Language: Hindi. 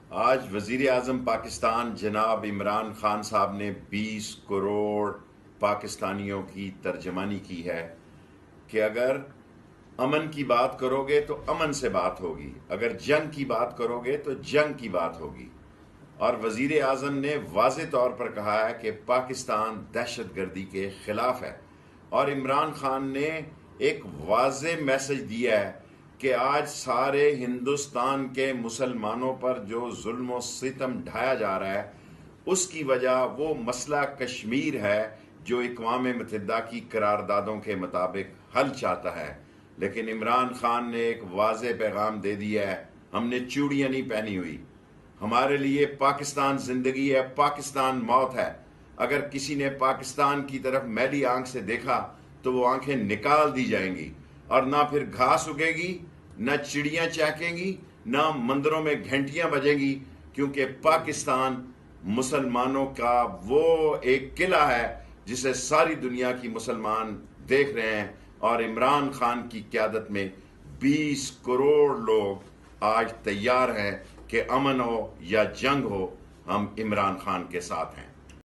आज वज़ीर आज़म पाकिस्तान जनाब इमरान खान साहब ने 20 करोड़ पाकिस्तानियों की तर्जमानी की है कि अगर अमन की बात करोगे तो अमन से बात होगी, अगर जंग की बात करोगे तो जंग की बात होगी। और वज़ीर आज़म ने वाज़े तौर पर कहा है कि पाकिस्तान दहशतगर्दी के ख़िलाफ़ है। और इमरान खान ने एक वाज़े मैसेज दिया है कि आज सारे हिंदुस्तान के मुसलमानों पर जो जुल्म और सितम ढाया जा रहा है उसकी वजह वो मसला कश्मीर है जो अक़वाम मुत्तहिदा की करारदादों के मुताबिक हल चाहता है। लेकिन इमरान खान ने एक वाज़े पैगाम दे दिया है, हमने चूड़ियाँ नहीं पहनी हुई, हमारे लिए पाकिस्तान जिंदगी है, पाकिस्तान मौत है। अगर किसी ने पाकिस्तान की तरफ मैली आंख से देखा तो वो आंखें निकाल दी जाएंगी और ना फिर घास उगेगी, ना चिड़ियां चहकेंगी, ना मंदिरों में घंटियां बजेंगी, क्योंकि पाकिस्तान मुसलमानों का वो एक किला है जिसे सारी दुनिया की मुसलमान देख रहे हैं। और इमरान खान की क़यादत में 20 करोड़ लोग आज तैयार हैं कि अमन हो या जंग हो, हम इमरान खान के साथ हैं।